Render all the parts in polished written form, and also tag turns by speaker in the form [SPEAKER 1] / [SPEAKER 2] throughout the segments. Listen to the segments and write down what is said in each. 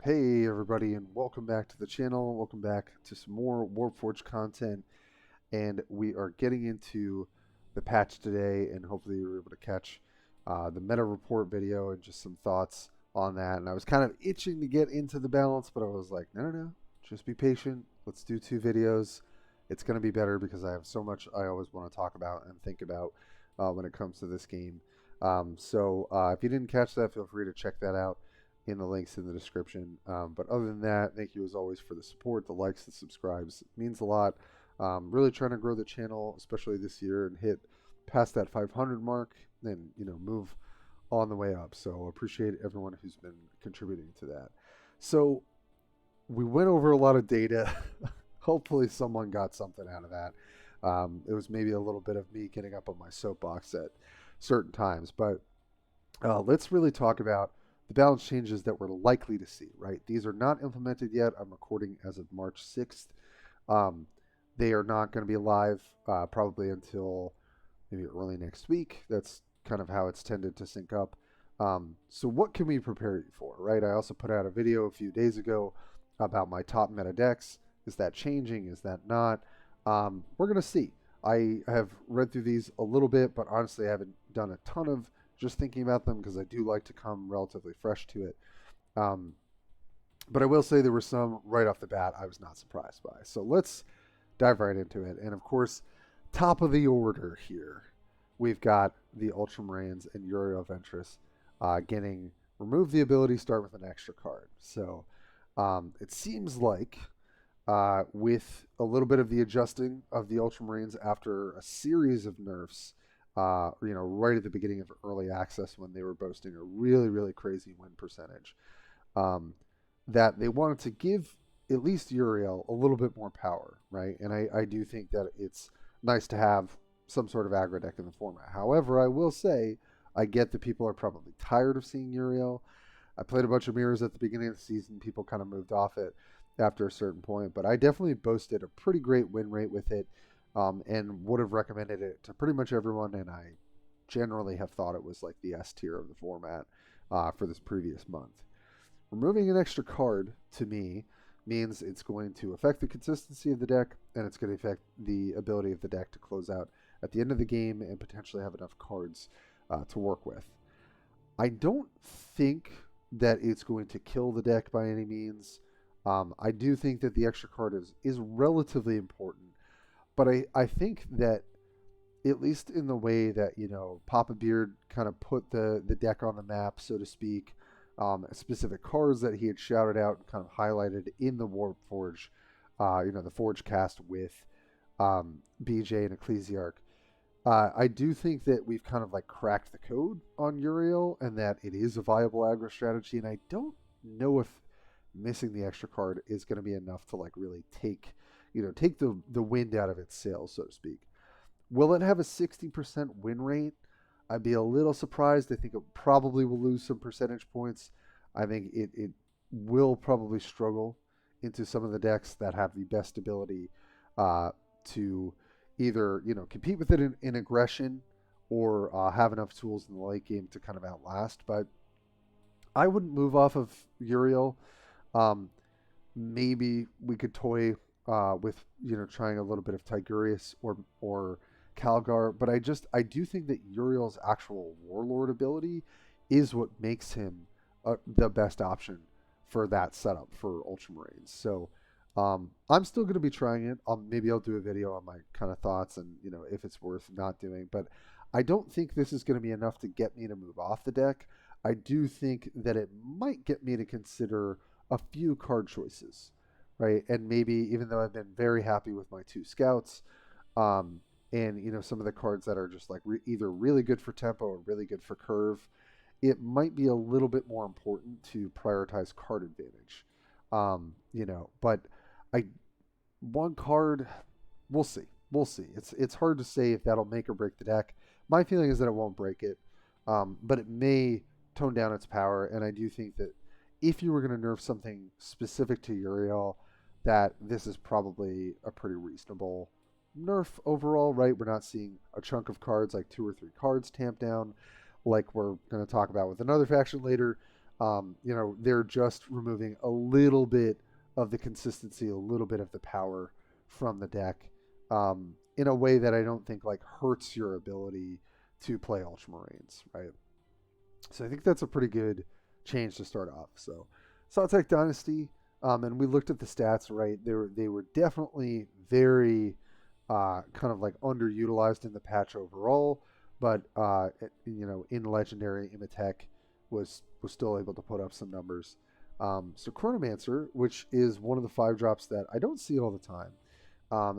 [SPEAKER 1] Hey everybody, and welcome back to the channel. Welcome back to some more Warpforge content, and we are getting into the patch today, and hopefully you were able to catch the meta report video and just some thoughts on that. And I was kind of itching to get into the balance, but I was like, no, just be patient. Let's do two videos. It's going to be better because I have so much I always want to talk about and think about when it comes to this game. So if you didn't catch that, feel free to check that out in the links in the description. But other than that, thank you as always for the support, the likes, the subscribes. It means a lot. Really trying to grow the channel, especially this year, and hit past that 500 mark and move on the way up. So appreciate everyone who's been contributing to that. So we went over a lot of data. Hopefully someone got something out of that. It was maybe a little bit of me getting up on my soapbox at certain times, but let's really talk about the balance changes that we're likely to see, right? These are not implemented yet. I'm recording as of March 6th. They are not going to be live probably until maybe early next week. That's kind of how it's tended to sync up. So what can we prepare you for, right? I also put out a video a few days ago about my top meta decks. Is that changing? Is that not? We're going to see. I have read through these a little bit, but honestly I haven't done a ton of just thinking about them because I do like to come relatively fresh to it. But I will say there were some right off the bat I was not surprised by. So let's dive right into it. And of course, top of the order here, we've got the Ultramarines and Uriel Ventress getting remove the ability, start with an extra card. So it seems like with a little bit of the adjusting of the Ultramarines after a series of nerfs, right at the beginning of early access when they were boasting a really, really crazy win percentage, that they wanted to give at least Uriel a little bit more power, right? And I do think that it's nice to have some sort of aggro deck in the format. However, I will say I get that people are probably tired of seeing Uriel. I played a bunch of mirrors at the beginning of the season. People kind of moved off it after a certain point, but I definitely boasted a pretty great win rate with it. And would have recommended it to pretty much everyone, and I generally have thought it was like the S tier of the format for this previous month. Removing an extra card, to me, means it's going to affect the consistency of the deck, and it's going to affect the ability of the deck to close out at the end of the game and potentially have enough cards to work with. I don't think that it's going to kill the deck by any means. I do think that the extra card is relatively important. But I think that, at least in the way that, Papa Beard kind of put the deck on the map, so to speak, specific cards that he had shouted out and kind of highlighted in the Warpforge, the Forge cast with BJ and Ecclesiarch. I do think that we've kind of like cracked the code on Uriel and that it is a viable aggro strategy. And I don't know if missing the extra card is going to be enough to like really take the wind out of its sails, so to speak. Will it have a 60% win rate? I'd be a little surprised. I think it probably will lose some percentage points. I think it will probably struggle into some of the decks that have the best ability to either compete with it in aggression or have enough tools in the late game to kind of outlast. But I wouldn't move off of Uriel. Maybe we could toy with trying a little bit of Tigurius or Calgar, but I do think that Uriel's actual Warlord ability is what makes him the best option for that setup for Ultramarines. So I'm still going to be trying it. Maybe I'll do a video on my kind of thoughts and if it's worth not doing, but I don't think this is going to be enough to get me to move off the deck. I do think that it might get me to consider a few card choices. Right, and maybe even though I've been very happy with my two scouts, and some of the cards that are just like either really good for tempo or really good for curve, it might be a little bit more important to prioritize card advantage. But one card, we'll see. It's hard to say if that'll make or break the deck. My feeling is that it won't break it, but it may tone down its power, and I do think that if you were going to nerf something specific to Uriel, that this is probably a pretty reasonable nerf overall, right? We're not seeing a chunk of cards, like 2 or 3 cards tamped down, like we're going to talk about with another faction later. They're just removing a little bit of the consistency, a little bit of the power from the deck, in a way that I don't think like hurts your ability to play Ultramarines, right? So I think that's a pretty good change to start off. So Saltec Dynasty, and we looked at the stats, right? They were definitely very kind of like underutilized in the patch overall, but in Legendary, Imatech was still able to put up some numbers. So Chronomancer, which is one of the 5-drops that I don't see all the time,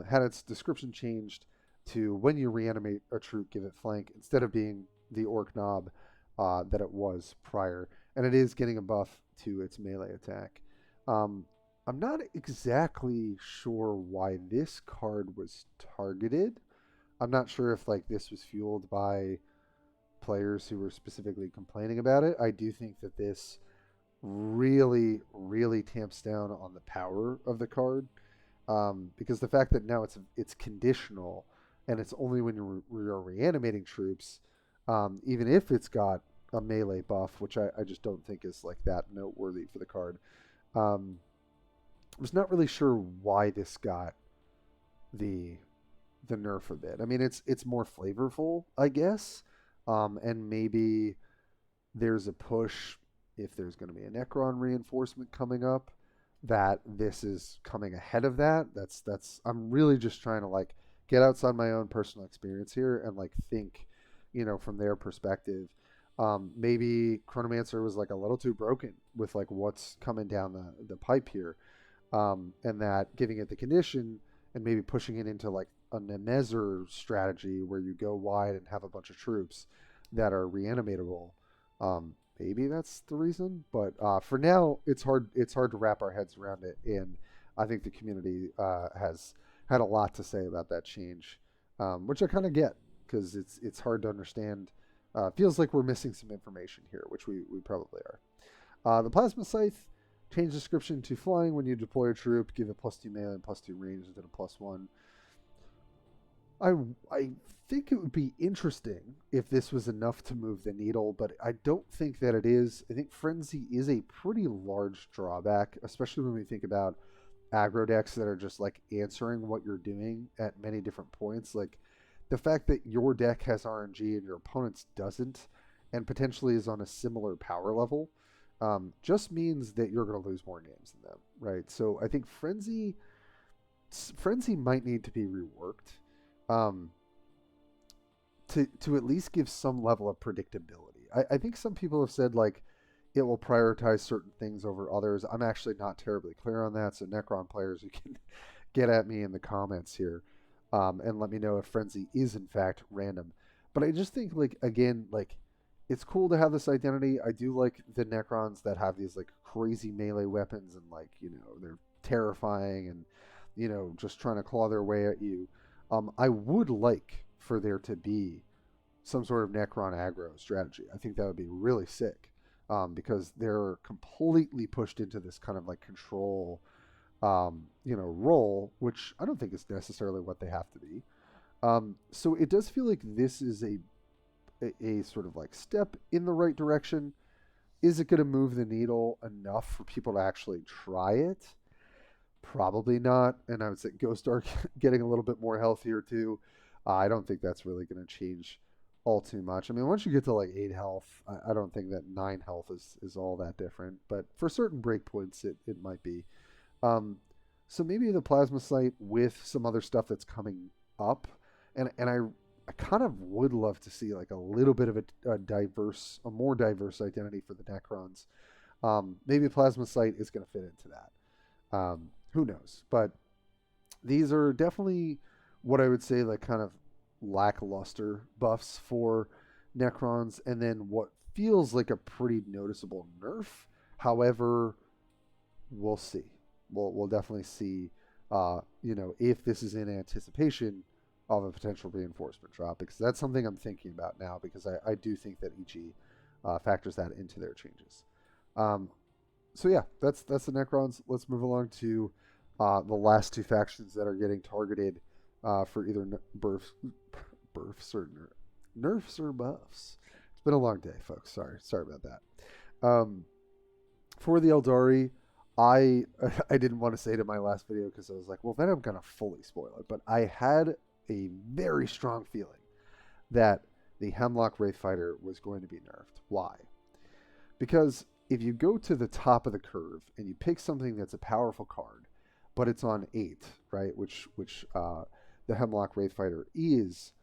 [SPEAKER 1] had its description changed to when you reanimate a troop, give it flank, instead of being the Orc Knob that it was prior. And it is getting a buff to its melee attack. I'm not exactly sure why this card was targeted. I'm not sure if like this was fueled by players who were specifically complaining about it. I do think that this really, really tamps down on the power of the card, because the fact that now it's conditional and it's only when you're reanimating troops, even if it's got a melee buff, which I just don't think is like that noteworthy for the card. I was not really sure why this got the nerf a bit. I mean, it's more flavorful, I guess, and maybe there's a push if there's going to be a Necron reinforcement coming up, that this is coming ahead of that. That's I'm really just trying to like get outside my own personal experience here and like think, from their perspective. Maybe Chronomancer was like a little too broken with like what's coming down the pipe here, and that giving it the condition and maybe pushing it into like a Nemezer strategy where you go wide and have a bunch of troops that are reanimatable. Maybe that's the reason, but for now, it's hard to wrap our heads around it, and I think the community has had a lot to say about that change, which I kind of get because it's hard to understand. Feels like we're missing some information here, which we probably are. The Plasma Scythe, change description to flying when you deploy a troop, give it +2 melee and +2 range instead of +1. I think it would be interesting if this was enough to move the needle, but I don't think that it is. I think Frenzy is a pretty large drawback, especially when we think about aggro decks that are just like answering what you're doing at many different points. Like the fact that your deck has RNG and your opponent's doesn't, and potentially is on a similar power level, just means that you're going to lose more games than them, right? So I think Frenzy might need to be reworked, to at least give some level of predictability. I think some people have said like it will prioritize certain things over others. I'm actually not terribly clear on that. So Necron players, you can get at me in the comments here, and let me know if Frenzy is in fact random. But I just think like again like it's cool to have this identity. I do like the Necrons that have these like crazy melee weapons and like they're terrifying and just trying to claw their way at you. I would like for there to be some sort of Necron aggro strategy. I think that would be really sick, because they're completely pushed into this kind of like control, role, which I don't think is necessarily what they have to be. So it does feel like this is a sort of like step in the right direction. Is it going to move the needle enough for people to actually try it? Probably not. And I would say Ghost Dark getting a little bit more healthier too. I don't think that's really going to change all too much. I mean, once you get to like 8 health, I don't think that 9 health is all that different. But for certain breakpoints, it might be. So maybe the Plasma Sight with some other stuff that's coming up. And I kind of would love to see like a little bit of a more diverse identity for the Necrons. Maybe Plasma Sight is going to fit into that. Who knows? But these are definitely what I would say like kind of lackluster buffs for Necrons, and then what feels like a pretty noticeable nerf. However, we'll see. We'll definitely see. If this is in anticipation of a potential reinforcement drop, because that's something I'm thinking about now, because I do think that EG factors that into their changes. So yeah, that's the Necrons. Let's move along to the last 2 factions that are getting targeted for either nerfs or buffs. It's been a long day, folks. Sorry about that. For the Eldari, I I didn't want to say it in my last video because I was like, well, then I'm gonna fully spoil it. But I had a very strong feeling that the Hemlock Wraithfighter was going to be nerfed. Why? Because if you go to the top of the curve and you pick something that's a powerful card, but it's on 8, right? Which the Hemlock Wraithfighter is.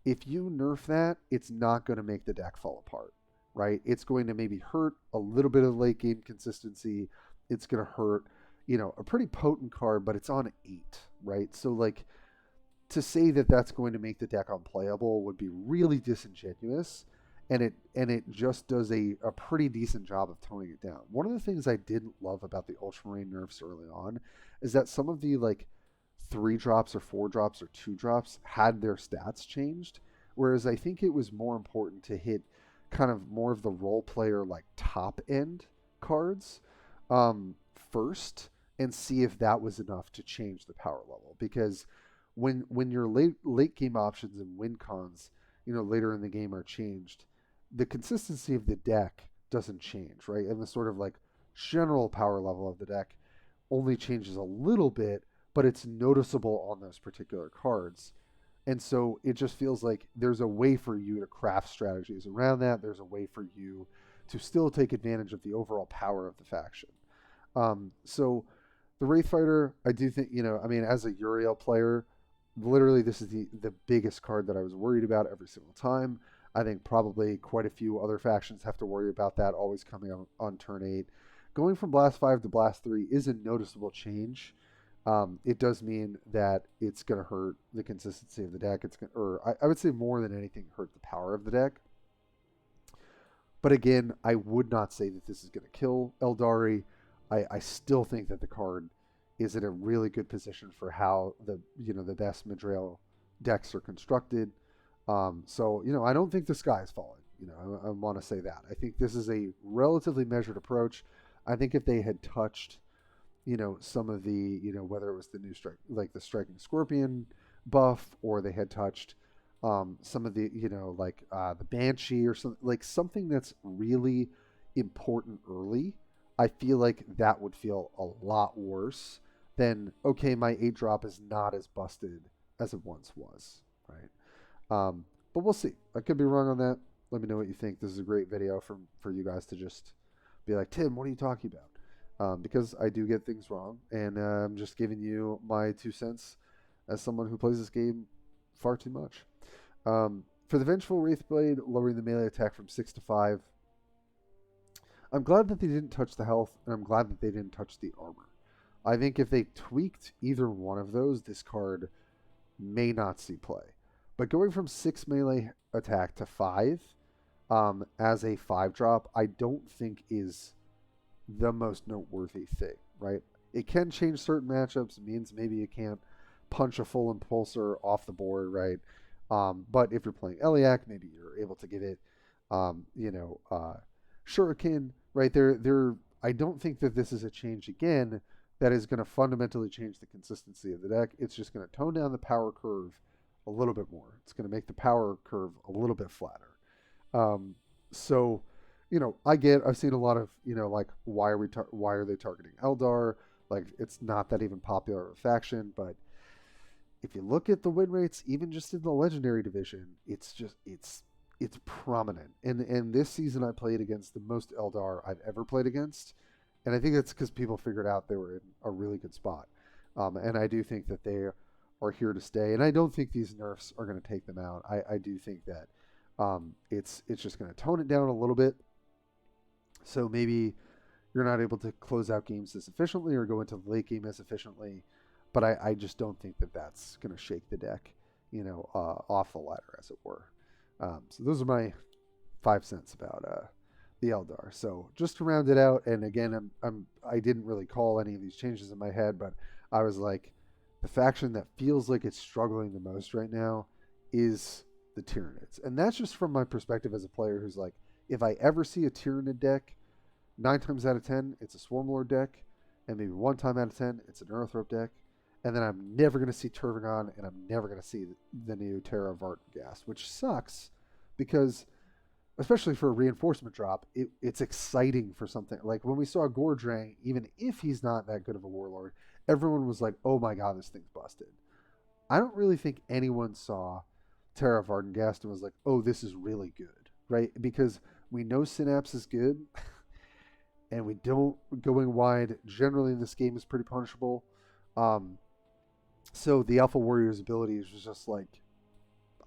[SPEAKER 1] If you nerf that, it's not going to make the deck fall apart, right? It's going to maybe hurt a little bit of late game consistency. It's going to hurt, a pretty potent card, but it's on 8, right? So like to say that that's going to make the deck unplayable would be really disingenuous, and it just does a pretty decent job of toning it down. One of the things I didn't love about the Ultramarine nerfs early on is that some of the like 3 drops or 4 drops or 2 drops had their stats changed, whereas I think it was more important to hit kind of more of the role player like top end cards first and see if that was enough to change the power level. Because when your late game options and win cons, later in the game are changed, the consistency of the deck doesn't change, right? And the sort of like general power level of the deck only changes a little bit, but it's noticeable on those particular cards. And so it just feels like there's a way for you to craft strategies around that. There's a way for you to still take advantage of the overall power of the faction. So the Wraithfighter, I do think, as a Uriel player, literally this is the biggest card that I was worried about every single time. I think probably quite a few other factions have to worry about that always coming on turn 8. Going from Blast 5 to Blast 3 is a noticeable change. It does mean that it's going to hurt the consistency of the deck. I would say more than anything, hurt the power of the deck. But again, I would not say that this is going to kill Eldari. I still think that the card is in a really good position for how the best Midrail decks are constructed. So I don't think the sky is falling. I want to say that. I think this is a relatively measured approach. I think if they had touched some of the, whether it was the new strike, like the Striking Scorpion buff, or they had touched some of the, the Banshee or something that's really important early, I feel like that would feel a lot worse than, okay, my 8 drop is not as busted as it once was, right? But we'll see. I could be wrong on that. Let me know what you think. This is a great video for you guys to just be like, Tim, what are you talking about? Because I do get things wrong, and I'm just giving you my 2 cents as someone who plays this game far too much. For the Vengeful Wraithblade, lowering the melee attack from 6 to 5. I'm glad that they didn't touch the health, and I'm glad that they didn't touch the armor. I think if they tweaked either one of those, this card may not see play. But going from 6 melee attack to 5 as a 5 drop, I don't think is the most noteworthy thing, right? It can change certain matchups. It means maybe you can't punch a full impulsor off the board, right? But if you're playing Eliac, maybe you're able to get it, Shuriken, right? I don't think that this is a change again that is going to fundamentally change the consistency of the deck. It's just going to tone down the power curve a little bit more. It's going to make the power curve a little bit flatter. So, I've seen a lot of, why are they targeting Eldar? Like, it's not that even popular of a faction, but if you look at the win rates, even just in the legendary division, it's prominent. And this season I played against the most Eldar I've ever played against. And I think that's because people figured out they were in a really good spot. And I do think that they are here to stay. And I don't think these nerfs are going to take them out. I do think that it's just going to tone it down a little bit. So maybe you're not able to close out games as efficiently or go into the late game as efficiently. But I just don't think that that's going to shake the deck, off the ladder, as it were. So those are my 5 cents about the Eldar. So just to round it out, and again, I didn't really call any of these changes in my head, but I was like, the faction that feels like it's struggling the most right now is the Tyranids. And that's just from my perspective as a player who's like, if I ever see a Tyranid deck, 9 times out of 10, it's a Swarmlord deck, and maybe 1 time out of 10, it's an Earthrope deck. And then I'm never going to see Turvagon, and I'm never going to see the new Terra of Art Gas, which sucks because especially for a reinforcement drop, it's exciting for something. Like when we saw Gordrang, even if he's not that good of a warlord, everyone was like, oh my god, this thing's busted. I don't really think anyone saw Terra Vardengast and was like, oh, this is really good, right? Because we know Synapse is good, and we don't going wide generally in this game is pretty punishable. Um, so the Alpha Warrior's abilities was just like,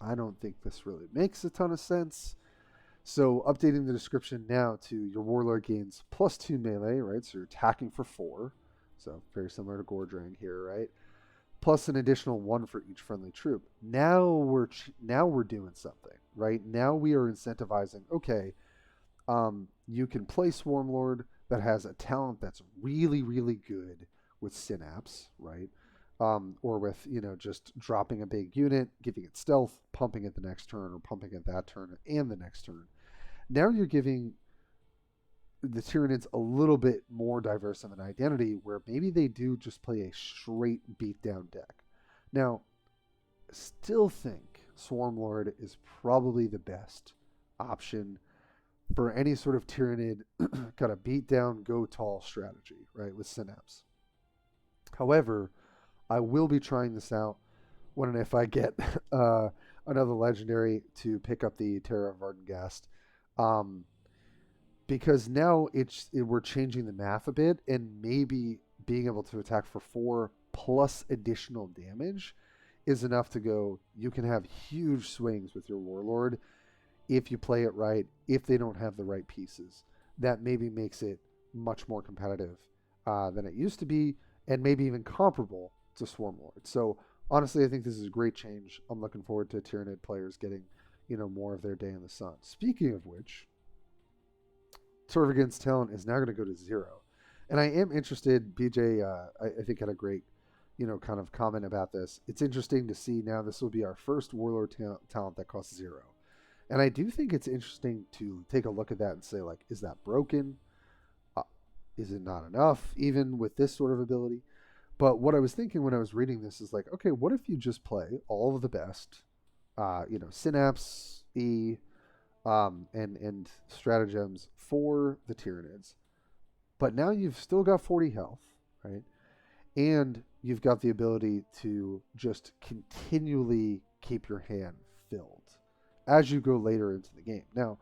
[SPEAKER 1] I don't think this really makes a ton of sense. So updating the description now to your Warlord gains +2 melee, right? So you're attacking for 4. So very similar to Gordrang here, right? Plus an additional 1 for each friendly troop. Now we're doing something, right? Now we are incentivizing. Okay, you can play Swarmlord that has a talent that's really, really good with Synapse, right? Or with, just dropping a big unit, giving it stealth, pumping it the next turn, or pumping it that turn and the next turn. Now you're giving the Tyranids a little bit more diverse of an identity where maybe they do just play a straight beatdown deck. Now, still think Swarmlord is probably the best option for any sort of Tyranid kind of beat down, go tall strategy, right, with Synapse. However, I will be trying this out when and if I get another legendary to pick up the Terra Vardengast. Because now we're changing the math a bit, and maybe being able to attack for 4 plus additional damage is enough to go, you can have huge swings with your Warlord if you play it right, if they don't have the right pieces. That maybe makes it much more competitive than it used to be, and maybe even comparable to Swarmlord. So honestly, I think this is a great change. I'm looking forward to Tyranid players getting, more of their day in the sun. Speaking of which, Tervigan's talent is now going to go to 0. And I am interested, BJ, I think had a great, kind of comment about this. It's interesting to see now this will be our first Warlord talent that costs 0. And I do think it's interesting to take a look at that and say, like, is that broken? Is it not enough, even with this sort of ability? But what I was thinking when I was reading this is like, okay, what if you just play all of the best, Synapse, E, and stratagems for the Tyranids, but now you've still got 40 health, right? And you've got the ability to just continually keep your hand filled as you go later into the game. Now,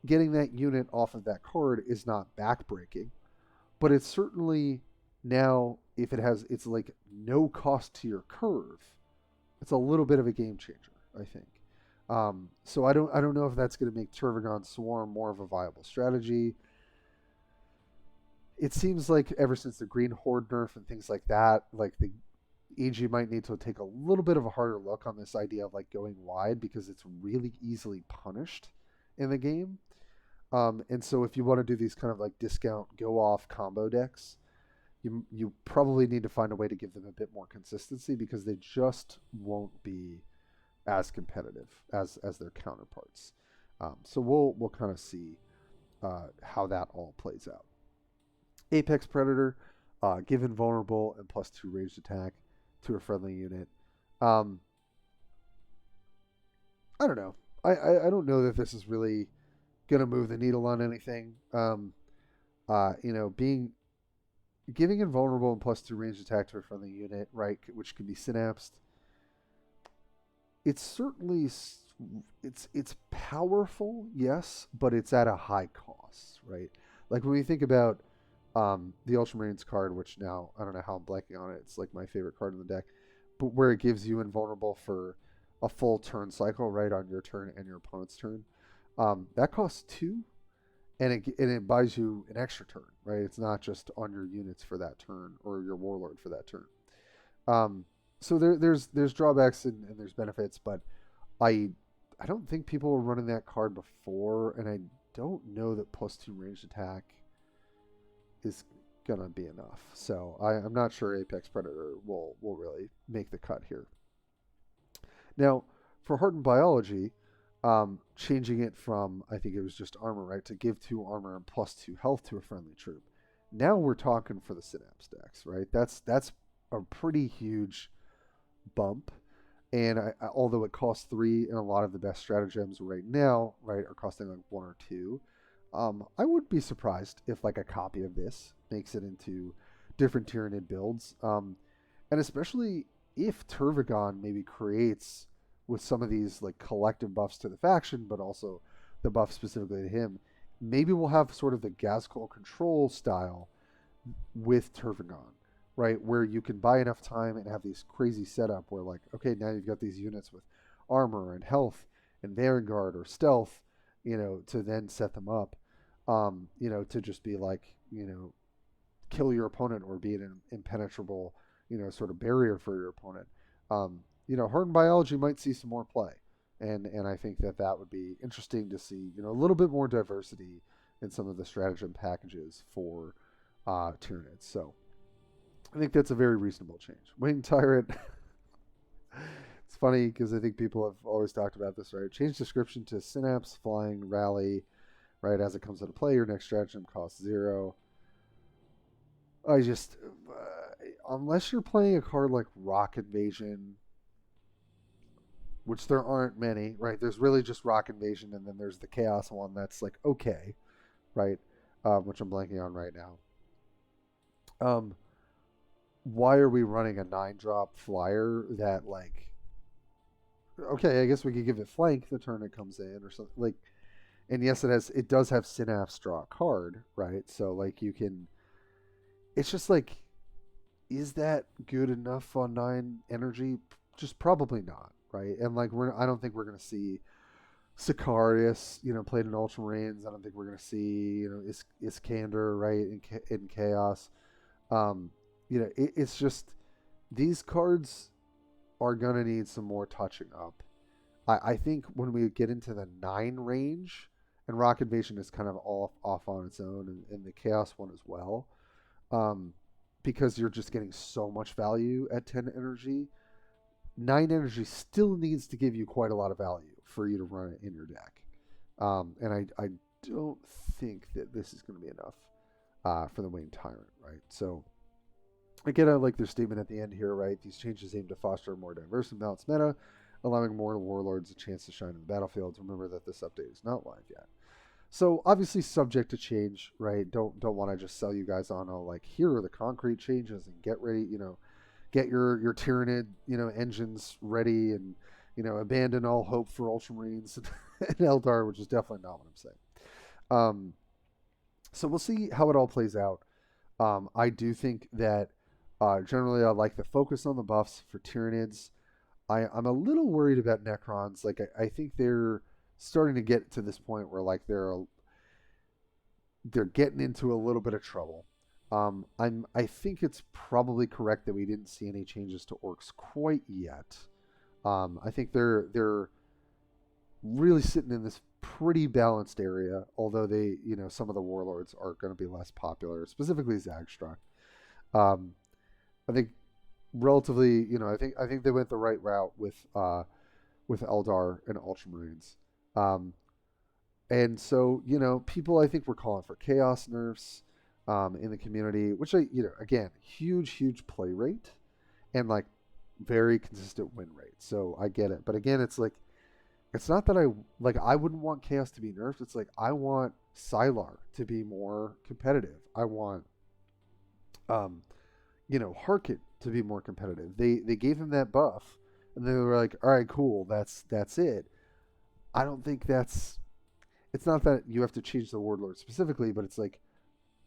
[SPEAKER 1] getting that unit off of that card is not backbreaking, but it's certainly now, if it's like no cost to your curve, it's a little bit of a game changer, I think. So I don't know if that's going to make Tervigon Swarm more of a viable strategy. It seems like ever since the Green Horde nerf and things like that, like the AG might need to take a little bit of a harder look on this idea of like going wide, because it's really easily punished in the game. And so if you want to do these kind of like discount go off combo decks, you probably need to find a way to give them a bit more consistency, because they just won't be as competitive as their counterparts. So we'll kind of see how that all plays out. Apex Predator, give invulnerable and +2 ranged attack to a friendly unit. I don't know. I don't know that this is really gonna move the needle on anything. Giving invulnerable and +2 ranged attack to a friendly unit, right, which can be synapsed. It's certainly it's powerful, yes, but it's at a high cost, right? Like when we think about the Ultramarines card, which now I don't know how I'm blanking on it. It's like my favorite card in the deck, but where it gives you invulnerable for a full turn cycle, right, on your turn and your opponent's turn. That costs 2, and it buys you an extra turn, right? It's not just on your units for that turn or your warlord for that turn. So there's drawbacks and there's benefits, but I don't think people were running that card before, and I don't know that +2 ranged attack is gonna be enough. So I'm not sure Apex Predator will really make the cut here. Now, for Hardened Biology, changing it from, I think it was just armor, right, to give 2 armor and +2 health to a friendly troop. Now we're talking for the Synapse decks, right? That's a pretty huge bump. And although it costs 3, and a lot of the best stratagems right now, right, are costing like 1 or 2, I would be surprised if like a copy of this makes it into different Tyranid builds, and especially if Turvagon maybe creates with some of these like collective buffs to the faction, but also the buff specifically to him. Maybe we'll have sort of the Gazcol control style with Turvagon, right? Where you can buy enough time and have these crazy setup where like, okay, now you've got these units with armor and health and Vanguard or stealth, to then set them up, to just be like, kill your opponent or be an impenetrable, sort of barrier for your opponent. Hardened Biology might see some more play. And I think that would be interesting to see, a little bit more diversity in some of the stratagem packages for Tyranids. So I think that's a very reasonable change. Winged Tyrant. It's funny because I think people have always talked about this, right? Change description to Synapse, Flying, Rally, right? As it comes into play, your next stratagem costs 0. I just, unless you're playing a card like Rock Invasion, which there aren't many, right? There's really just Rock Invasion, and then there's the Chaos one that's like okay, right? Which I'm blanking on right now. Why are we running a 9-drop flyer that like? Okay, I guess we could give it flank the turn it comes in or something like. And yes, it does have Synapse draw a card, right? So like you can. It's just like, is that good enough on 9 energy? Just probably not, right? And like I don't think we're gonna see Sicarius, played in Ultramarines. I don't think we're gonna see, Iskander, right, in Chaos. It's just these cards are gonna need some more touching up. I think when we get into the 9 range, and Rock Invasion is kind of off on its own, and the Chaos one as well, because you're just getting so much value at 10 energy. 9 energy still needs to give you quite a lot of value for you to run it in your deck. And I don't think that this is going to be enough for the Winged Tyrant, right? So, again, I like their statement at the end here, right? These changes aim to foster a more diverse and balanced meta, allowing more warlords a chance to shine in the battlefield. Remember that this update is not live yet. So obviously subject to change, right? Don't want to just sell you guys on like here are the concrete changes and get ready, get your Tyranid, engines ready and abandon all hope for Ultramarines and Eldar, which is definitely not what I'm saying. So we'll see how it all plays out. I do think that generally I like the focus on the buffs for Tyranids. I'm a little worried about Necrons. Like I think they're starting to get to this point where like they're getting into a little bit of trouble. I think it's probably correct that we didn't see any changes to orcs quite yet. I think they're really sitting in this pretty balanced area, although they, some of the warlords are going to be less popular, specifically Zagstruck. I think relatively, I think they went the right route with Eldar and Ultramarines. And so, people I think were calling for chaos nerfs in the community, which again, huge play rate and like very consistent win rate. So I get it. But again, it's like, it's not that I wouldn't want chaos to be nerfed. It's like, I want Sylar to be more competitive. I want, Harkit to be more competitive. They gave him that buff and they were like, all right, cool. That's it. I don't think it's not that you have to change the warlord specifically, but it's like,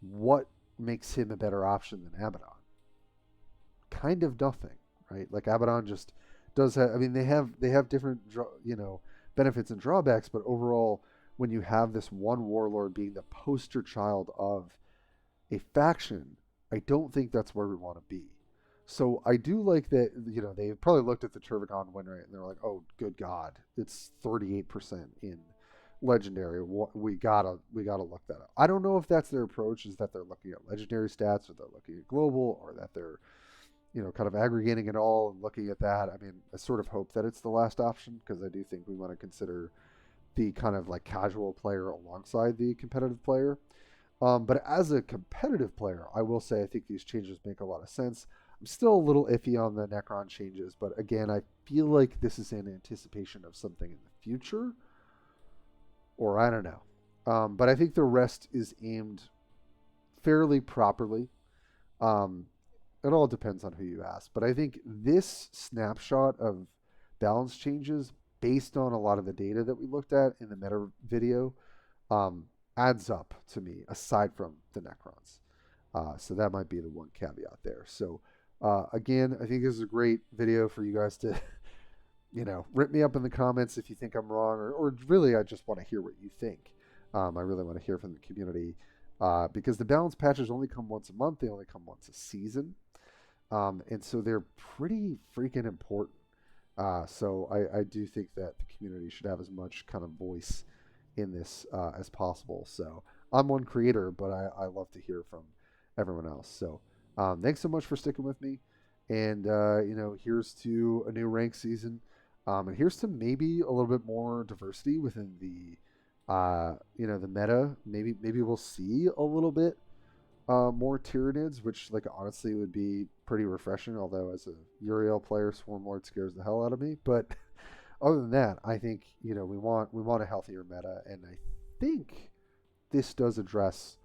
[SPEAKER 1] what makes him a better option than Abaddon? Kind of nothing, right? Like Abaddon just does have, they have different, benefits and drawbacks, but overall, when you have this one warlord being the poster child of a faction, I don't think that's where we want to be. So I do like that, they probably looked at the Turvagon win rate and they're like, oh, good God, it's 38% in legendary. We gotta look that up. I don't know if that's their approach, is that they're looking at legendary stats or they're looking at global or that they're, kind of aggregating it all and looking at that. I sort of hope that it's the last option because I do think we want to consider the kind of like casual player alongside the competitive player. But as a competitive player, I will say I think these changes make a lot of sense. I'm still a little iffy on the Necron changes, but again, I feel like this is in anticipation of something in the future, or I don't know. But I think the rest is aimed fairly properly. Um, it all depends on who you ask, but I think this snapshot of balance changes, based on a lot of the data that we looked at in the meta video, um, adds up to me, aside from the Necrons. So that might be the one caveat there. So again, I think this is a great video for you guys to, rip me up in the comments if you think I'm wrong, or really I just want to hear what you think. I really want to hear from the community because the balance patches only come once a month. They only come once a season. And so they're pretty freaking important. So I do think that the community should have as much kind of voice in this as possible. So I'm one creator, but I love to hear from everyone else. So thanks so much for sticking with me. And, here's to a new rank season. And here's to maybe a little bit more diversity within the, the meta. Maybe we'll see a little bit more Tyranids, which, like, honestly would be pretty refreshing. Although as a Uriel player, Swarm Lord scares the hell out of me. But other than that, I think we want a healthier meta, and I think this does address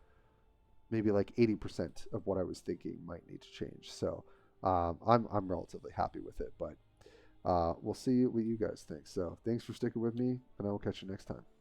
[SPEAKER 1] maybe like 80% of what I was thinking might need to change. So I'm relatively happy with it, but we'll see what you guys think. So thanks for sticking with me, and I will catch you next time.